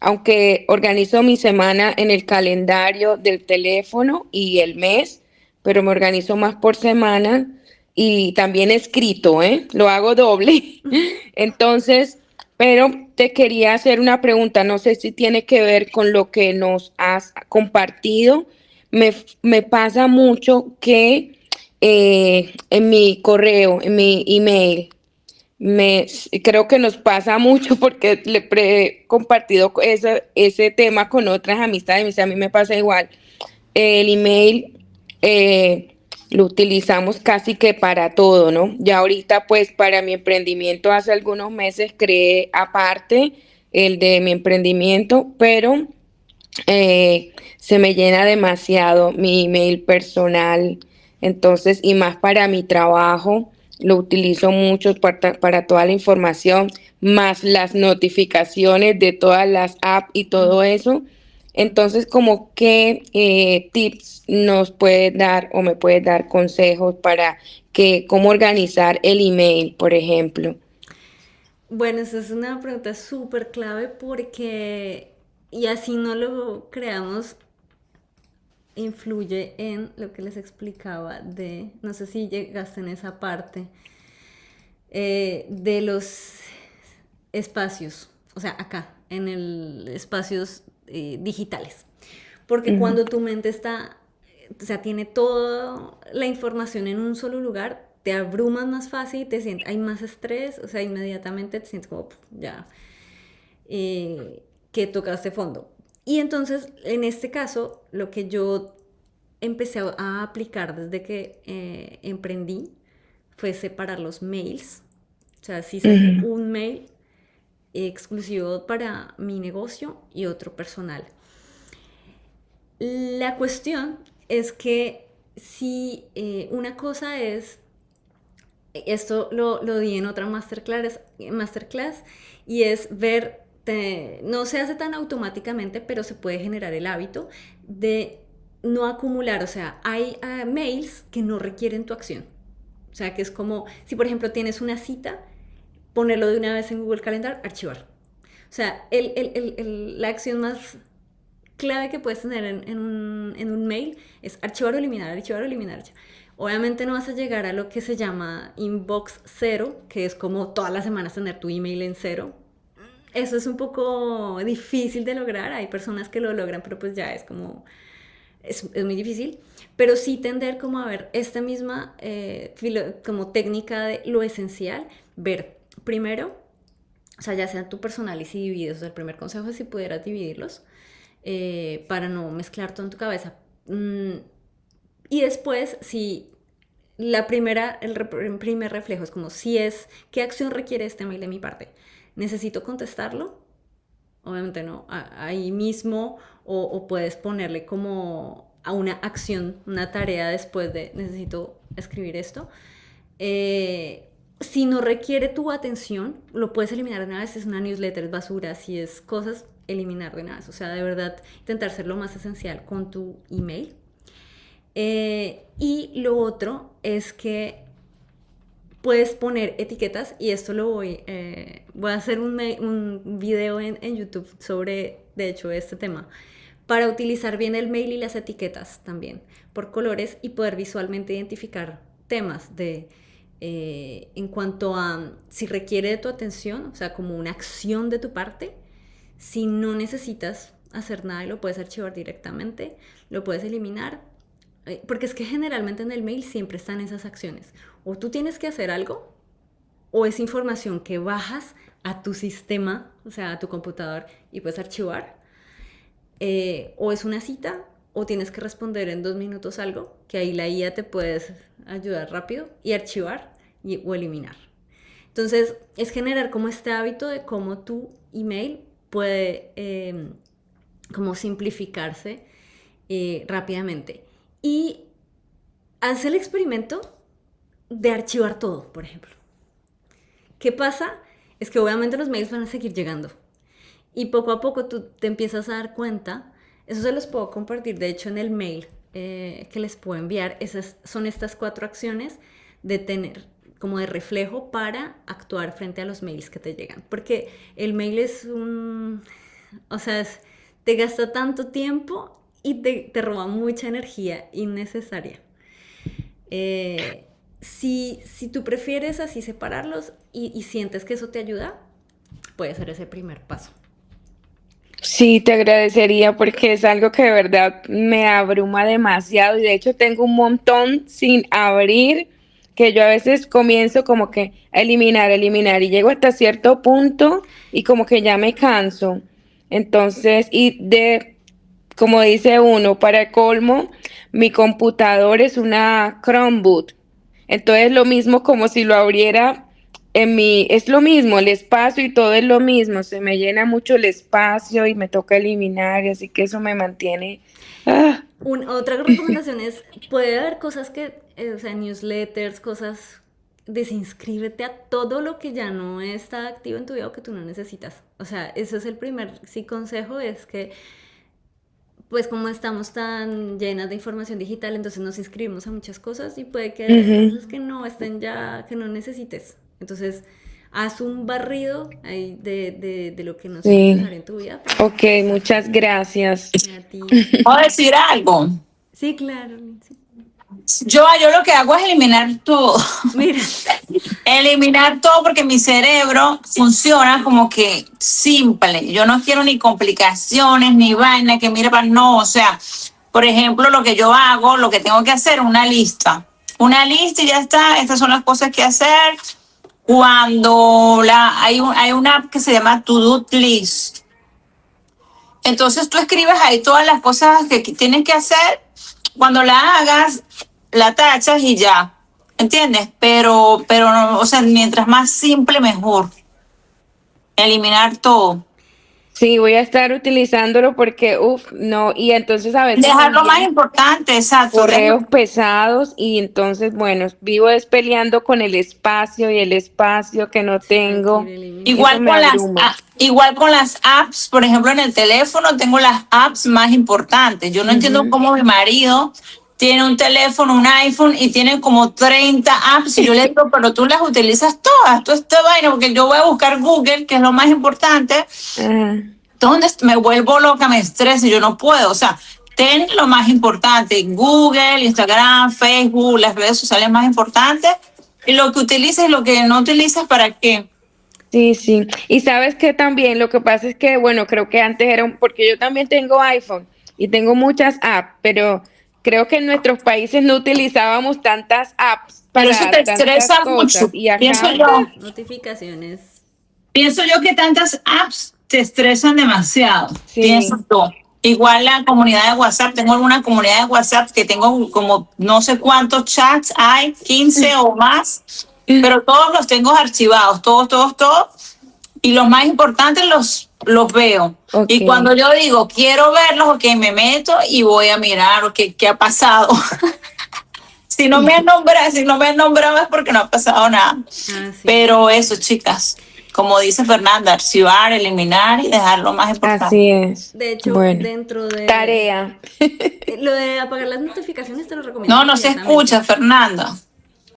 aunque organizo mi semana en el calendario del teléfono y el mes, pero me organizo más por semana y también escrito, ¿eh? Lo hago doble. Entonces, pero te quería hacer una pregunta, no sé si tiene que ver con lo que nos has compartido. Me pasa mucho que en mi correo, en mi email, creo que nos pasa mucho porque he compartido ese tema con otras amistades, a mí me pasa igual. El email lo utilizamos casi que para todo, ¿no? Ya ahorita, pues, para mi emprendimiento, hace algunos meses creé aparte el de mi emprendimiento, pero se me llena demasiado mi email personal, entonces, y más para mi trabajo, lo utilizo mucho para toda la información, más las notificaciones de todas las apps y todo eso. Entonces, como qué tips nos puedes dar o me puedes dar consejos para cómo organizar el email, por ejemplo. Bueno, esa es una pregunta súper clave porque, y así no lo creamos, influye en lo que les explicaba de, no sé si llegaste en esa parte, de los espacios, o sea, acá, en el espacios digitales. Porque cuando tu mente está, o sea, tiene toda la información en un solo lugar, te abrumas más fácil, hay más estrés, o sea, inmediatamente te sientes como, ya, que tocaste fondo. Y entonces, en este caso, lo que yo empecé a aplicar desde que emprendí fue separar los mails. O sea, sí saqué un mail exclusivo para mi negocio y otro personal. La cuestión es que si una cosa es, esto lo di en otra masterclass y es ver, no se hace tan automáticamente, pero se puede generar el hábito de no acumular, o sea, hay mails que no requieren tu acción. O sea, que es como, si por ejemplo tienes una cita, ponerlo de una vez en Google Calendar, archivar. O sea, la acción más clave que puedes tener en un mail es archivar o eliminar, archivar o eliminar. Obviamente no vas a llegar a lo que se llama inbox cero, que es como todas las semanas tener tu email en cero. Eso es un poco difícil de lograr, hay personas que lo logran, pero pues ya es como, es muy difícil. Pero sí tender como a ver esta misma como técnica de lo esencial, ver primero, o sea, ya sea tu personal y si divides, o sea, el primer consejo es si pudieras dividirlos, para no mezclar todo en tu cabeza. Y después, si el primer reflejo es como, si es, ¿qué acción requiere este mail de mi parte? ¿Necesito contestarlo? Obviamente no, ahí mismo, o puedes ponerle como a una acción, una tarea después de, necesito escribir esto. Si no requiere tu atención, lo puedes eliminar de una vez, si es una newsletter, es basura, si es cosas, eliminar de una vez. O sea, de verdad, intentar ser lo más esencial con tu email. Y lo otro es que puedes poner etiquetas, y esto lo voy a hacer un video en YouTube sobre, de hecho, este tema, para utilizar bien el mail y las etiquetas también, por colores, y poder visualmente identificar temas de... en cuanto a si requiere de tu atención, o sea, como una acción de tu parte. Si no necesitas hacer nada y lo puedes archivar directamente, lo puedes eliminar, porque es que generalmente en el mail siempre están esas acciones. O tú tienes que hacer algo, o es información que bajas a tu sistema, o sea, a tu computador, y puedes archivar, o es una cita, o tienes que responder en 2 minutos algo, que ahí la IA te puedes ayudar rápido, y archivar o eliminar. Entonces, es generar como este hábito de cómo tu email puede como simplificarse rápidamente. Y haz el experimento de archivar todo, por ejemplo. ¿Qué pasa? Es que obviamente los mails van a seguir llegando. Y poco a poco tú te empiezas a dar cuenta. Eso se los puedo compartir, de hecho, en el mail que les puedo enviar. Son estas 4 acciones de tener como de reflejo para actuar frente a los mails que te llegan. Porque el mail es o sea, te gasta tanto tiempo y te roba mucha energía innecesaria. Si tú prefieres así separarlos y sientes que eso te ayuda, puede ser ese primer paso. Sí, te agradecería porque es algo que de verdad me abruma demasiado y de hecho tengo un montón sin abrir que yo a veces comienzo como que a eliminar, y llego hasta cierto punto y como que ya me canso. Entonces, como dice uno, para el colmo, mi computador es una Chromebook. Entonces, lo mismo como si lo abriera es lo mismo, el espacio y todo es lo mismo. Se me llena mucho el espacio y me toca eliminar, y así que eso me mantiene. Otra recomendación es, puede haber cosas que, o sea, newsletters, cosas, desinscríbete a todo lo que ya no está activo en tu vida o que tú no necesitas. O sea, eso es el primer consejo, es que pues como estamos tan llenas de información digital, entonces nos inscribimos a muchas cosas y puede que haya cosas que no estén ya, que no necesites. Entonces, haz un barrido ahí de lo que no sea necesario en tu vida. Ok, muchas gracias. A ti. ¿Puedo decir algo? Sí, claro. Sí. Yo lo que hago es eliminar todo. Mira. Eliminar todo porque mi cerebro funciona como que simple. Yo no quiero ni complicaciones, ni vaina que mire para no. O sea, por ejemplo, lo que yo hago, lo que tengo que hacer, una lista. Una lista y ya está. Estas son las cosas que hacer. Cuando hay una app que se llama To-Do List. Entonces tú escribes ahí todas las cosas que tienes que hacer. Cuando la hagas, la tachas y ya. ¿Entiendes? Pero no, o sea, mientras más simple, mejor. Eliminar todo. Sí, voy a estar utilizándolo porque, no, y entonces a veces Dejar lo más importante, exacto. correos pesados y entonces, bueno, vivo peleando con el espacio y el espacio que no tengo. Igual con las apps, por ejemplo, en el teléfono tengo las apps más importantes. Yo no entiendo cómo mi marido tiene un teléfono, un iPhone y tiene como 30 apps y yo le digo, pero tú las utilizas todas, tú esta vaina, porque yo voy a buscar Google, que es lo más importante. Entonces me vuelvo loca, me estreso y yo no puedo. O sea, ten lo más importante, Google, Instagram, Facebook, las redes sociales más importantes, y lo que utilices y lo que no utilizas, ¿para qué? Sí, sí. Y sabes que también lo que pasa es que, bueno, creo que antes porque yo también tengo iPhone y tengo muchas apps, pero creo que en nuestros países no utilizábamos tantas apps pero eso te estresa mucho. Y acá, pienso yo, notificaciones. Pienso yo que tantas apps te estresan demasiado. Sí. Pienso yo. Igual la comunidad de WhatsApp, tengo alguna comunidad de WhatsApp que tengo como no sé cuántos chats hay, 15 o más, pero todos los tengo archivados, todos. Y los más importantes los veo. Okay. Y cuando yo digo, quiero verlos, ok, me meto y voy a mirar qué ha pasado. Si no me han nombrado es porque no ha pasado nada. Sí. Pero eso, chicas, como dice Fernanda, archivar, eliminar y dejar lo más importante. Así es. De hecho, bueno, dentro de... Tarea. Lo de apagar las notificaciones te lo recomiendo. No se escucha, Fernanda.